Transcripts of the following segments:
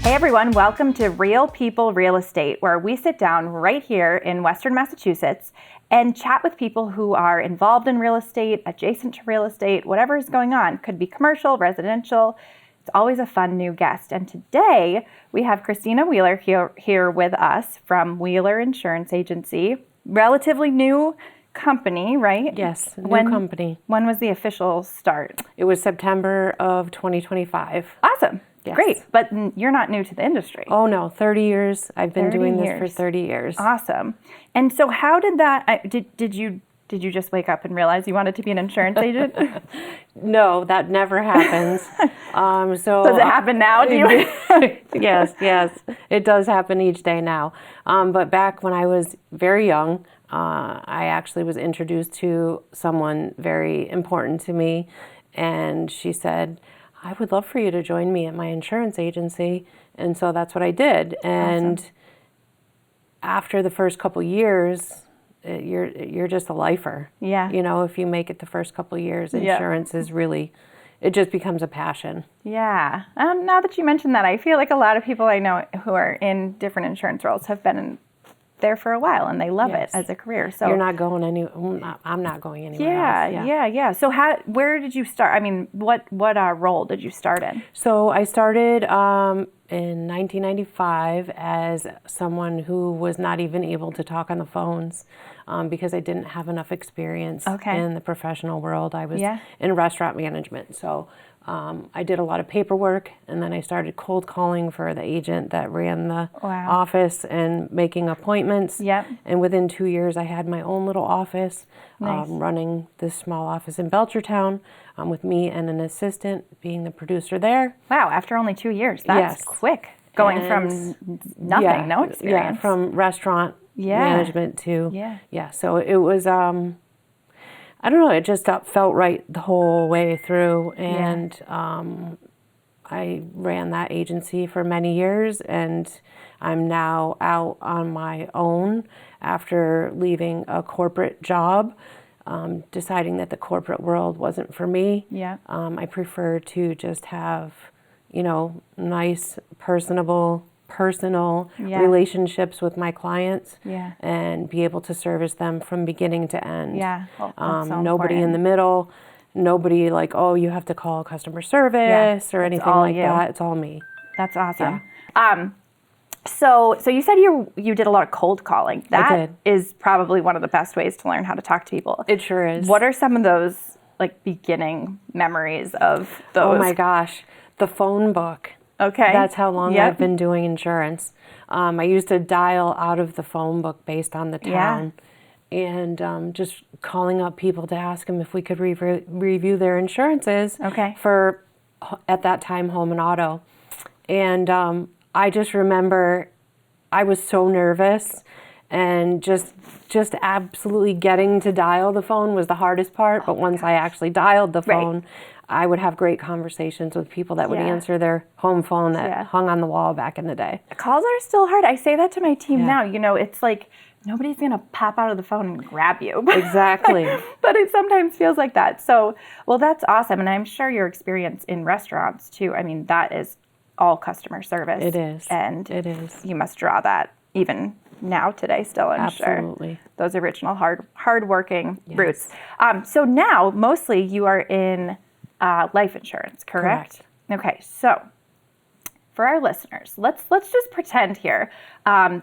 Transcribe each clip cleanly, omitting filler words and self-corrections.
Hey everyone, welcome to Real People Real Estate, where we sit down right here in Western Massachusetts and chat with people who are involved in real estate, adjacent to real estate, whatever is going on. Could be commercial, residential. It's always a fun new guest. And today we have Christina Wheeler here with us from Wheeler Insurance Agency. Relatively new company, right? Yes, new company. When was the official start? It was September of 2025. Awesome. Yes. Great. But you're not new to the industry. Oh no, 30 years. I've been 30 doing years. this for 30 years. Awesome. And so how did that, did you just wake up and realize you wanted to be an insurance agent? No, that never happens. Does it happen now? Yes, it does happen each day now. But back when I was very young, I actually was introduced to someone very important to me, and she said, I would love for you to join me at my insurance agency. And so that's what I did. And awesome. After the first couple years, you're just a lifer. Yeah. You know, if you make it the first couple years, insurance is really, it just becomes a passion. Yeah. Now that you mentioned that, I feel like a lot of people I know who are in different insurance roles have been there for a while and they love it as a career. So you're not going I'm not going anywhere else. Yeah. So where did you start? I mean, what role did you start in? So I started in 1995 as someone who was not even able to talk on the phones because I didn't have enough experience in the professional world. I was in restaurant management. So I did a lot of paperwork, and then I started cold calling for the agent that ran the office and making appointments. Yep. And within 2 years, I had my own little office, running this small office in Belchertown with me and an assistant being the producer there. Wow, after only 2 years. That's quick. Going from nothing, no experience. Yeah, from restaurant management to, so it was, I don't know, it just felt right the whole way through. And I ran that agency for many years, and I'm now out on my own after leaving a corporate job, deciding that the corporate world wasn't for me. Yeah. I prefer to just have, nice, personal relationships with my clients and be able to service them from beginning to end. Yeah. Well, nobody in the middle, nobody like, oh, you have to call customer service or anything like that. It's all me. That's awesome. Yeah. So you said you did a lot of cold calling. That is probably one of the best ways to learn how to talk to people. It sure is. What are some of those like beginning memories of those? Oh my gosh, the phone book. Okay. That's how long I've been doing insurance. I used to dial out of the phone book based on the town and just calling up people to ask them if we could review their insurances for, at that time, home and auto. And I just remember I was so nervous, and just absolutely getting to dial the phone was the hardest part. But once I actually dialed the phone, I would have great conversations with people that would answer their home phone that hung on the wall back in the day. Calls are still hard. I say that to my team now. It's like nobody's going to pop out of the phone and grab you. Exactly. But it sometimes feels like that. So, well, that's awesome. And I'm sure your experience in restaurants too, I mean, that is all customer service. It is. And it is. You must draw that even now today still, I'm sure. Absolutely. Those original hard-working roots. So now, mostly you are in life insurance, correct? Okay, so for our listeners, let's just pretend here, I'm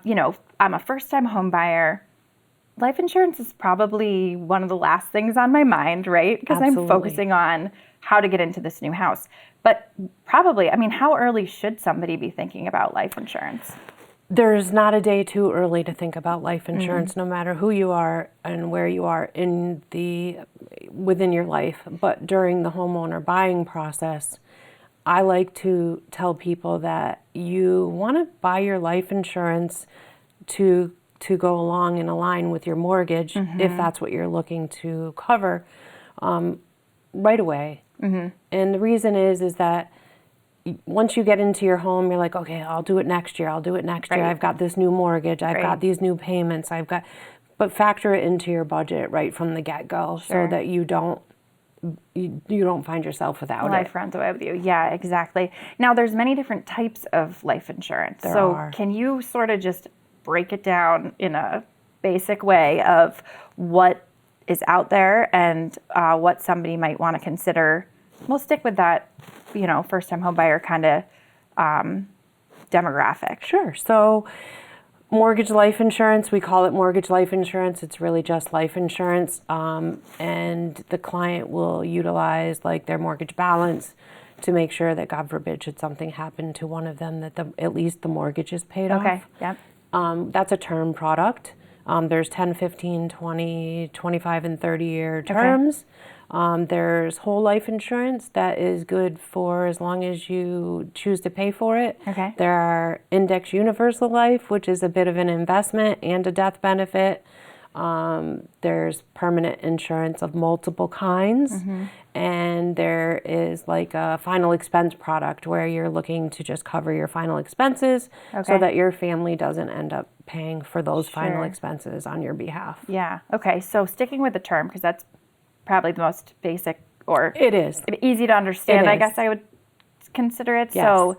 a first-time home buyer. Life insurance is probably one of the last things on my mind, right? Because I'm focusing on how to get into this new house. But probably, how early should somebody be thinking about life insurance? There's not a day too early to think about life insurance, no matter who you are and where you are within your life. But during the homeowner buying process, I like to tell people that you want to buy your life insurance to go along and align with your mortgage, if that's what you're looking to cover, right away. And the reason is that once you get into your home, you're like, okay, I'll do it next year. I've got this new mortgage. I've got these new payments. But factor it into your budget right from the get-go so that you don't you don't find yourself without Life it. runs away with you. Yeah, exactly. Now, there's many different types of life insurance. There so are. Can you sort of just break it down in a basic way of what is out there and what somebody might want to consider? We'll stick with that, first-time home buyer kind of demographic. Sure. So mortgage life insurance, we call it mortgage life insurance. It's really just life insurance. And the client will utilize like their mortgage balance to make sure that, God forbid, should something happen to one of them, that at least the mortgage is paid off. Okay, yep. That's a term product. There's 10, 15, 20, 25, and 30-year terms. There's whole life insurance that is good for as long as you choose to pay for it. Okay. There are index universal life, which is a bit of an investment and a death benefit. There's permanent insurance of multiple kinds. And there is like a final expense product where you're looking to just cover your final expenses so that your family doesn't end up paying for those final expenses on your behalf. Yeah. Okay. So sticking with the term, because that's probably the most basic or It is. easy to understand, It I is. guess I would consider it. Yes.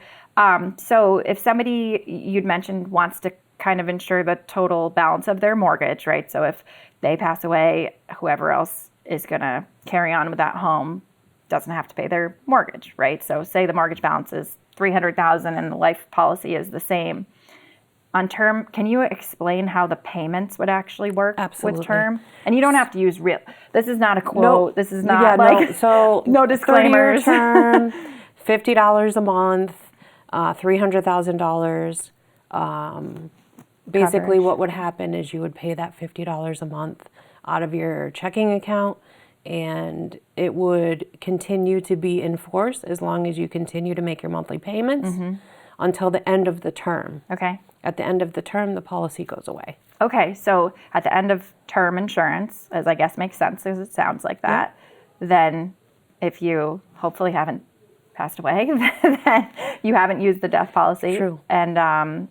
So if somebody you'd mentioned wants to kind of insure the total balance of their mortgage, right? So if they pass away, whoever else is going to carry on with that home doesn't have to pay their mortgage, right? So say the mortgage balance is $300,000 and the life policy is the same. On term, can you explain how the payments would actually work Absolutely. with term? And you don't have to use real. This is not a quote. No. This is not like so no disclaimers. 30-year term, $50 a month, $300,000. Basically, Coverage. what would happen is you would pay that $50 a month out of your checking account, and it would continue to be in force as long as you continue to make your monthly payments until the end of the term. Okay. At the end of the term, the policy goes away. Okay, so at the end of term insurance, as I guess makes sense as it sounds like that, then if you hopefully haven't passed away, then you haven't used the death policy. True. And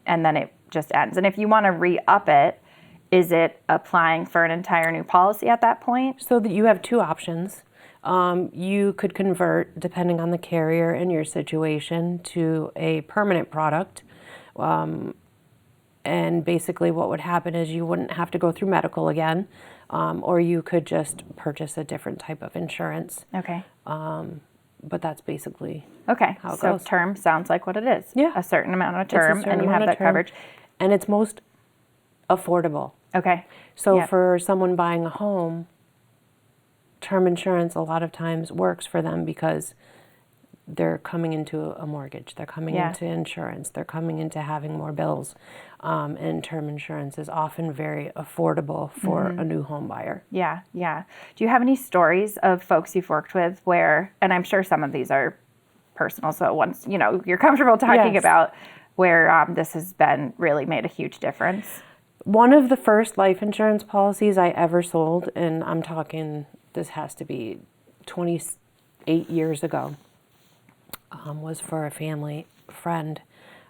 then it just ends. And if you want to re-up it, is it applying for an entire new policy at that point? So that you have two options. You could convert, depending on the carrier and your situation, to a permanent product. And basically what would happen is you wouldn't have to go through medical again, or you could just purchase a different type of insurance. Okay. But that's basically Okay, how it so goes. term sounds like what it is. Yeah. A certain amount of It's a term, certain and you amount have of that term, coverage. and it's most affordable. Okay. So Yep. for someone buying a home, term insurance a lot of times works for them because they're coming into a mortgage, they're coming into insurance, they're coming into having more bills, and term insurance is often very affordable for a new home buyer. Yeah, yeah. Do you have any stories of folks you've worked with where, and I'm sure some of these are personal, so once, you're comfortable talking Yes. about where this has been really made a huge difference? One of the first life insurance policies I ever sold, and I'm talking, this has to be 28 years ago, was for a family friend.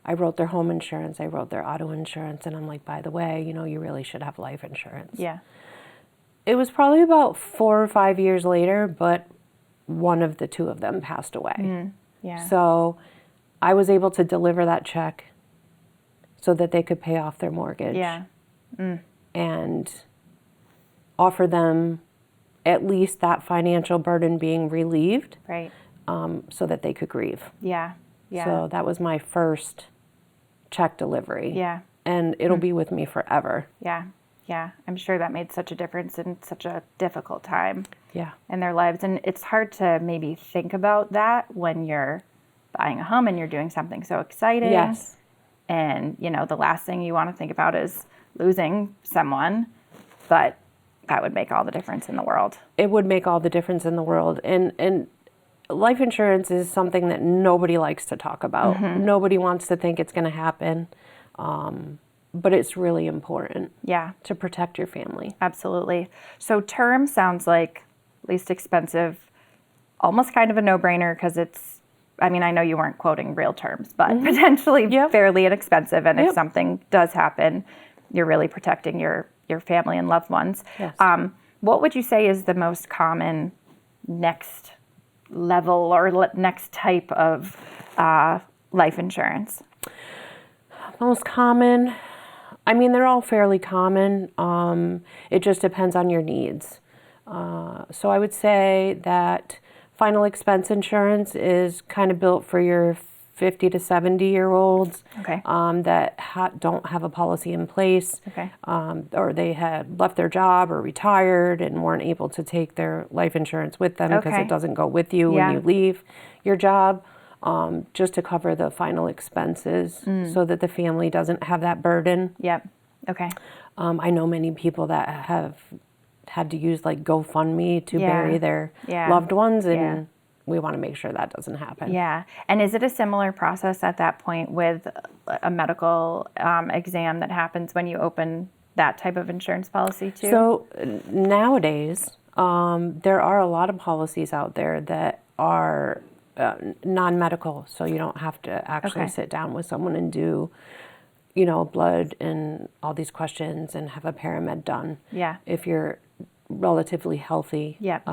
I wrote their home insurance, I wrote their auto insurance, and I'm like, by the way, you really should have life insurance. Yeah. It was probably about 4 or 5 years later, but one of the two of them passed away. Yeah. So I was able to deliver that check so that they could pay off their mortgage. Yeah. And offer them at least that financial burden being relieved, Right. so that they could grieve. Yeah. Yeah. So that was my first check delivery. Yeah. And it'll be with me forever. Yeah. Yeah. I'm sure that made such a difference in such a difficult time Yeah. in their lives. And it's hard to maybe think about that when you're buying a home and you're doing something so exciting. Yes. And, the last thing you want to think about is losing someone, but that would make all the difference in the world. It would make all the difference in the world. And life insurance is something that nobody likes to talk about. Nobody wants to think it's going to happen. But it's really important Yeah, to protect your family. absolutely. So term sounds like least expensive, almost kind of a no-brainer because I know you weren't quoting real terms, but potentially Yep. fairly inexpensive. And if Yep. something does happen, you're really protecting your family and loved ones. Yes. What would you say is the most common next level or next type of life insurance? Most common, I mean, they're all fairly common. It just depends on your needs. So I would say that final expense insurance is kind of built for your 50 to 70-year-olds Okay. That don't have a policy in place, Okay. or they had left their job or retired and weren't able to take their life insurance with them because Okay. it doesn't go with you Yeah. when you leave your job, just to cover the final expenses so that the family doesn't have that burden. Yep. Okay. I know many people that have had to use like GoFundMe to Yeah. bury their Yeah. loved ones, and Yeah. we want to make sure that doesn't happen. Yeah. And is it a similar process at that point with a medical exam that happens when you open that type of insurance policy too? So nowadays, there are a lot of policies out there that are non-medical, so you don't have to actually Okay. sit down with someone and do, blood and all these questions and have a paramed done. Yeah. If you're relatively healthy, Yep.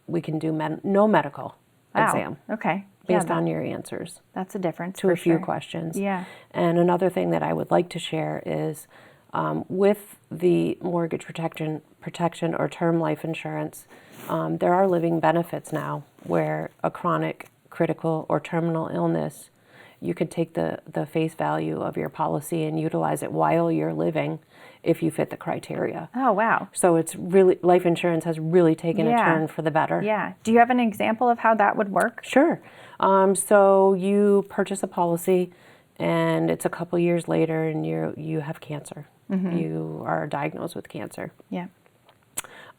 we can do no medical Wow. exam Okay. based Yeah, on your answers that's a difference to for a few sure. questions. Yeah. And another thing that I would like to share is with the mortgage protection or term life insurance, there are living benefits now where a chronic, critical, or terminal illness, you could take the face value of your policy and utilize it while you're living if you fit the criteria. Oh, wow. So it's really, life insurance has really taken a Yeah. turn for the better. Yeah. Do you have an example of how that would work? Sure. So you purchase a policy and it's a couple years later and you have cancer. You are diagnosed with cancer. Yeah.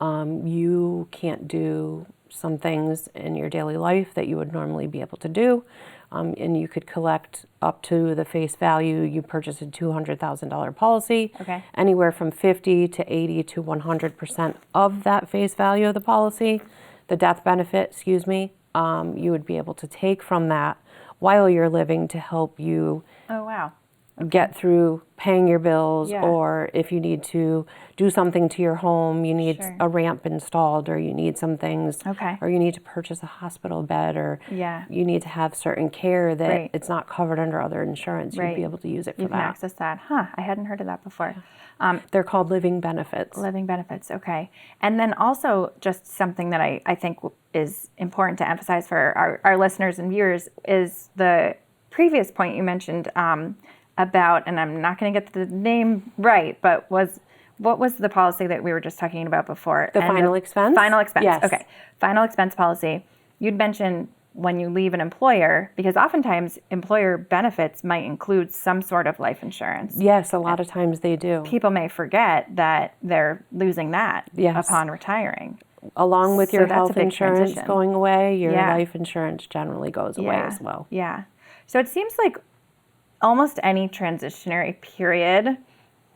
You can't do some things in your daily life that you would normally be able to do. And you could collect up to the face value. You purchase a $200,000 policy. Okay. Anywhere from 50 to 80 to 100% of that face value of the policy, the death benefit, you would be able to take from that while you're living to help you Oh, wow. get through paying your bills, Yeah. or if you need to do something to your home, you need Sure. a ramp installed, or you need some things, Okay. or you need to purchase a hospital bed, or Yeah. you need to have certain care that Right. it's not covered under other insurance. You'd Right. be able to use it for You can that. access that. Huh. I hadn't heard of that before. They're called living benefits. Living benefits. Okay. And then also just something that I think is important to emphasize for our listeners and viewers is the previous point you mentioned about, and I'm not going to get the name right, but what was the policy that we were just talking about before? The final expense? Final expense. Yes. Okay. Final expense policy. You'd mentioned when you leave an employer, because oftentimes employer benefits might include some sort of life insurance. Yes, a lot of times they do. People may forget that they're losing that Yes. upon retiring. Along with So your that's a health big insurance transition. going away, your Yeah. life insurance generally goes away Yeah. as well. Yeah. So it seems like almost any transitionary period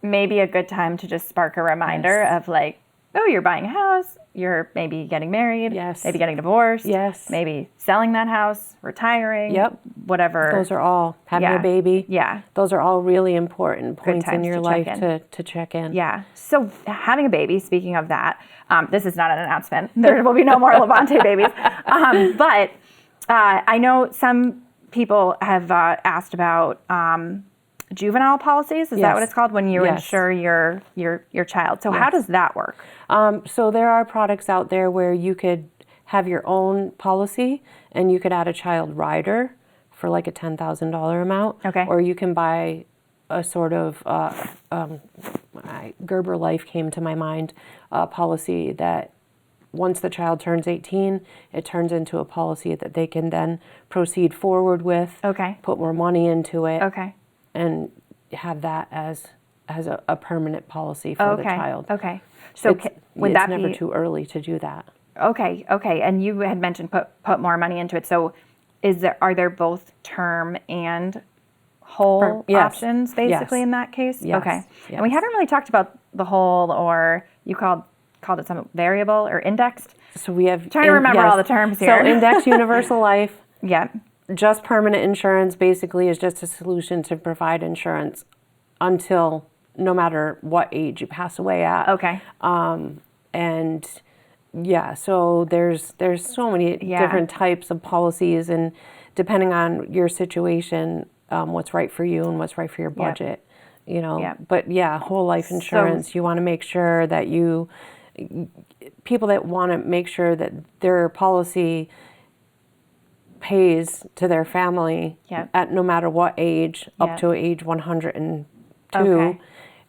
may be a good time to just spark a reminder Yes. of like, oh, you're buying a house, you're maybe getting married, Yes. maybe getting divorced, Yes. maybe selling that house, retiring, Yep. whatever. Those are all, having Yeah. a baby. Yeah. Those are all really important points in times your to life check in. to check in. Yeah. So having a baby, speaking of that, this is not an announcement. There will be no more Levante babies. But I know some people have asked about juvenile policies. Is that Yes. what it's called? When you Yes. insure your child. So how Yes. does that work? So there are products out there where you could have your own policy and you could add a child rider for like a $10,000 amount. Okay. Or you can buy a sort of, Gerber Life came to my mind, a policy that once the child turns 18, it turns into a policy that they can then proceed forward with, Okay. put more money into it, Okay. and have that as a permanent policy for the Okay. child. Okay. So would it's that never be too early to do that. okay? Okay. And you had mentioned put more money into it. So are there both term and whole Yes. options basically Yes. in that case? Yes. Okay. Yes. And we haven't really talked about the whole, or you called it some variable or indexed. So we have Trying to remember all the terms here. So index universal life, Yeah. just permanent insurance basically is just a solution to provide insurance until no matter what age you pass away at. Okay. And Yeah, so there's so many different types of policies, and depending on your situation, what's right for you and what's right for your budget, you know. But yeah, whole life insurance, you want to make sure that people that want to make sure that their policy pays to their family at no matter what age, up to age 102.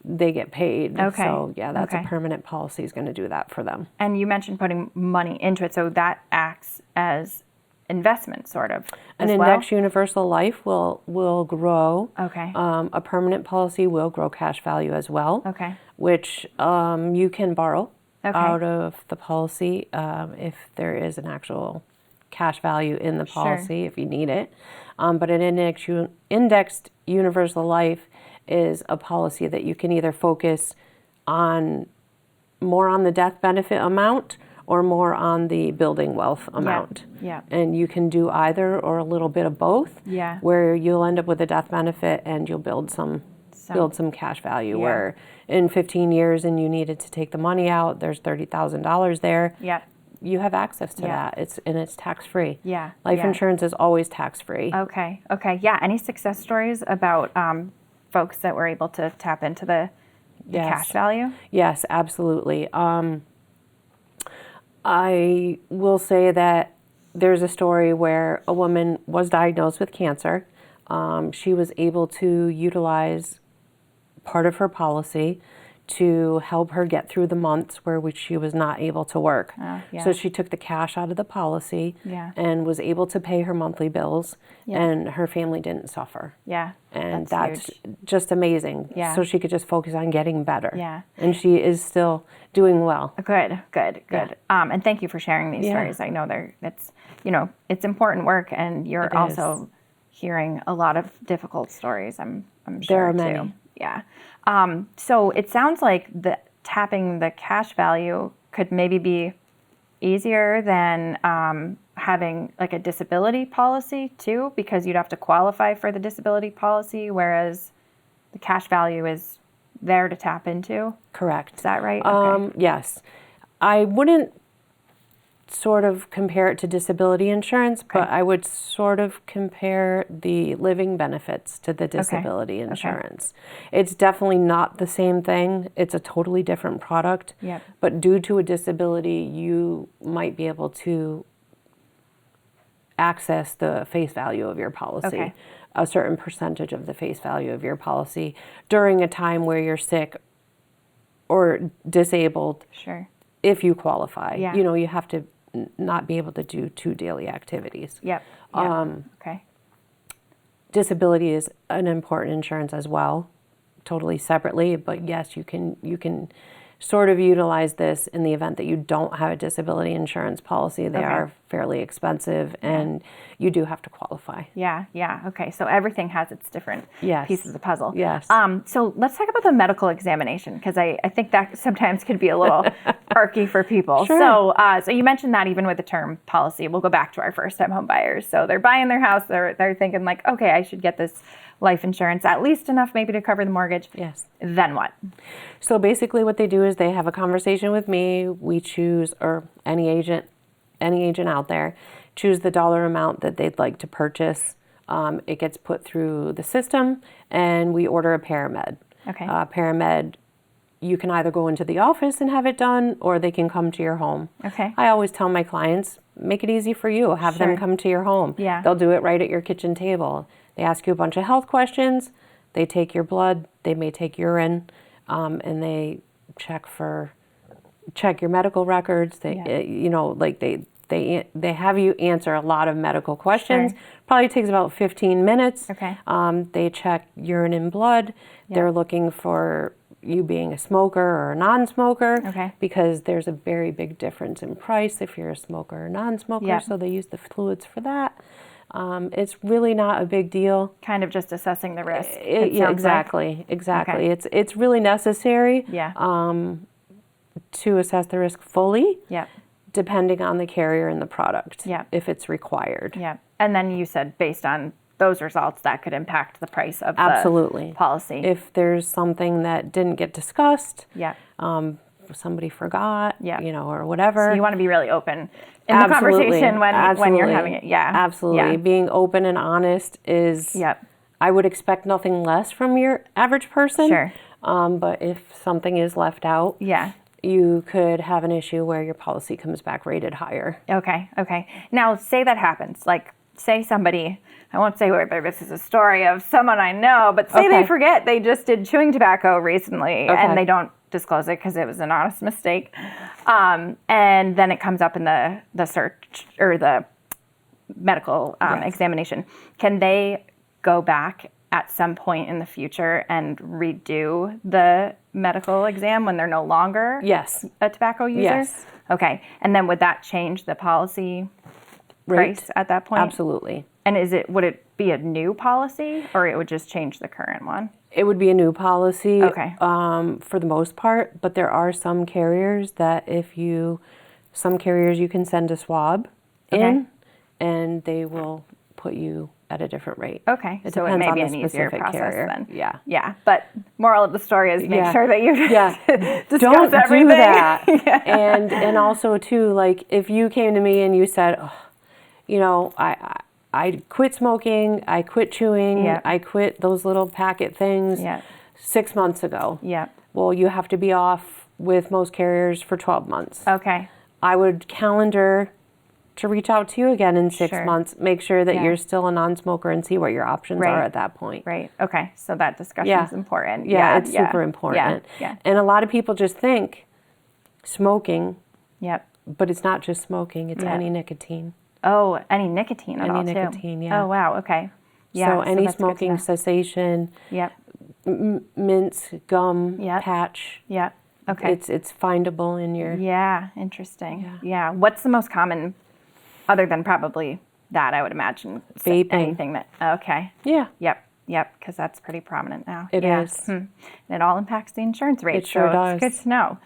They get paid. So yeah, that's a permanent policy is going to do that for them. And you mentioned putting money into it, so that acts as investment, sort of. An index universal life will grow. Okay. A permanent policy will grow cash value as well. Okay. Which you can borrow out of the policy if there is an actual cash value in the policy if you need it. But an indexed universal life is a policy that you can either focus on more on the death benefit amount or more on the building wealth amount. And you can do either or a little bit of both, where you'll end up with a death benefit and you'll build some cash value, where in 15 years and you needed to take the money out, there's $30,000 there. You have access to that. It's tax-free. Life insurance is always tax-free. Okay. Yeah. Any success stories about folks that were able to tap into the cash value? Yes, absolutely. I will say that there's a story where a woman was diagnosed with cancer. She was able to utilize part of her policy to help her get through the months where she was not able to work. So she took the cash out of the policy and was able to pay her monthly bills, and her family didn't suffer. And that's just amazing. So she could just focus on getting better. And she is still doing well. Good. And thank you for sharing these stories. I know it's important work, and you're also hearing a lot of difficult stories. I'm sure there are many. So it sounds like tapping the cash value could maybe be easier than having like a disability policy too, because you'd have to qualify for the disability policy, whereas the cash value is there to tap into. Correct. Is that right? Yes. I wouldn't sort of compare it to disability insurance, but I would sort of compare the living benefits to the disability insurance. It's definitely not the same thing. It's a totally different product. But due to a disability, you might be able to access the face value of your policy, a certain percentage of the face value of your policy during a time where you're sick or disabled. If you qualify. You know, you have to not be able to do 2 daily activities. Disability is an important insurance as well, totally separately, but yes, you can sort of utilize this in the event that you don't have a disability insurance policy. They are fairly expensive, and you do have to qualify. Okay, so everything has its different pieces of the puzzle. So let's talk about the medical examination, because I think that sometimes can be a little arky for people. So you mentioned that even with the term policy, we'll go back to our first-time home buyers. So they're buying their house, they're thinking like, okay, I should get this life insurance, at least enough maybe to cover the mortgage. Then what? So basically what they do is they have a conversation with me. We choose, or any agent out there, choose the dollar amount that they'd like to purchase. It gets put through the system, and we order a paramed. Paramed, you can either go into the office and have it done, or they can come to your home. I always tell my clients, make it easy for you. Have them come to your home. They'll do it right at your kitchen table. They ask you a bunch of health questions. They take your blood. They may take urine, and they check your medical records. They have you answer a lot of medical questions. Probably takes about 15 minutes. They check urine and blood. They're looking for you being a smoker or a non-smoker, because there's a very big difference in price if you're a smoker or non-smoker. So they use the fluids for that. It's really not a big deal. Kind of just assessing the risk. Exactly. It's really necessary to assess the risk fully, depending on the carrier and the product, if it's required. And then you said based on those results, that could impact the price of the policy. If there's something that didn't get discussed, somebody forgot, Yeah. or whatever. So you want to be really open in the conversation when you're having it. Yeah. Absolutely. Yeah. Being open and honest is, Yep. I would expect nothing less from your average person. Sure. But if something is left out, Yeah. you could have an issue where your policy comes back rated higher. Okay. Now, say that happens. Like, say somebody, I won't say whether this is a story of someone I know, but say they forget they just did chewing tobacco recently and they don't disclose it because it was an honest mistake. And then it comes up in the search or the medical examination. Can they go back at some point in the future and redo the medical exam when they're no longer a tobacco user? Yes. Okay. And then would that change the policy price at that point? Absolutely. And would it be a new policy or it would just change the current one? It would be a new policy for the most part, but there are some carriers that some carriers you can send a swab in and they will put you at a different rate. Okay. It so it depends may on be the an easier specific process carrier. then. Yeah. Yeah. But moral of the story is make sure that you discuss don't everything. do that. And also too, like if you came to me and you said, I quit smoking, I quit chewing, I quit those little packet things 6 months ago. Yeah. Well, you have to be off with most carriers for 12 months. Okay. I would calendar to reach out to you again in 6 months, make sure that you're still a non-smoker and see what your options are at that point. Right. Okay. So that discussion is important. Yeah, it's super important. Yeah. And a lot of people just think smoking, Yep. but it's not just smoking, it's any nicotine. Oh, any nicotine at all too? Any nicotine, yeah. Oh, wow. Okay. Yeah. So any that's good to smoking know. cessation, Yep. mints, gum, patch. Yep. Okay. It's findable in your... Yeah. Interesting. Yeah. What's the most common, other than probably that, I would imagine? Vaping. Anything that... Okay. Yeah. Yep, because that's pretty prominent now. It is. And it all impacts the insurance rate. It sure does. It's good to know.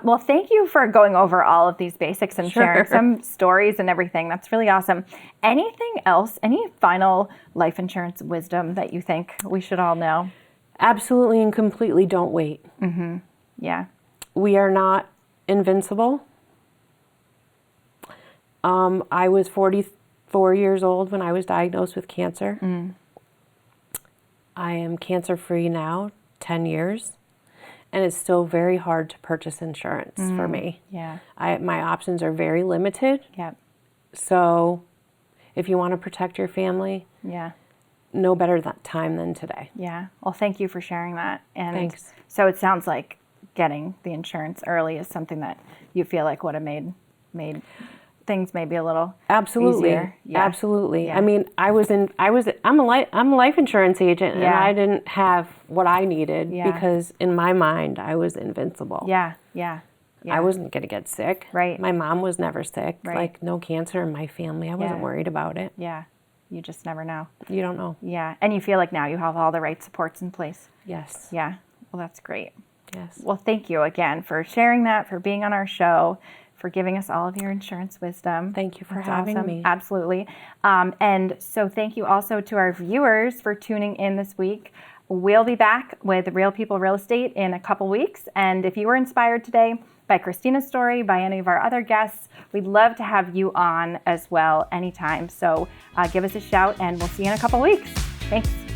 Well, thank you for going over all of these basics and sharing some stories and everything. That's really awesome. Anything else, any final life insurance wisdom that you think we should all know? Absolutely and completely don't wait. Mm-hmm. Yeah. We are not invincible. I was 44 years old when I was diagnosed with cancer. I am cancer-free now, 10 years, and it's still very hard to purchase insurance for me. Yeah. My options are very limited. Yep. So if you want to protect your family, no better time than today. Yeah. Well, thank you for sharing that. And Thanks. So it sounds like getting the insurance early is something that you feel like would have made things maybe a little easier. Yeah. Absolutely. Yeah. I mean, I'm a life insurance agent and I didn't have what I needed because in my mind I was invincible. Yeah. I wasn't going to get sick. Right. My mom was never sick. Right. Like no cancer in my family. I wasn't worried about it. Yeah. You just never know. You don't know. Yeah. And you feel like now you have all the right supports in place. Yes. Yeah. Well, that's great. Yes. Well, thank you again for sharing that, for being on our show, for giving us all of your insurance wisdom. Thank you for That's having awesome. me. Absolutely. And so thank you also to our viewers for tuning in this week. We'll be back with Real People Real Estate in a couple weeks. And if you were inspired today by Christina's story, by any of our other guests, we'd love to have you on as well anytime. So give us a shout and we'll see you in a couple weeks. Thanks.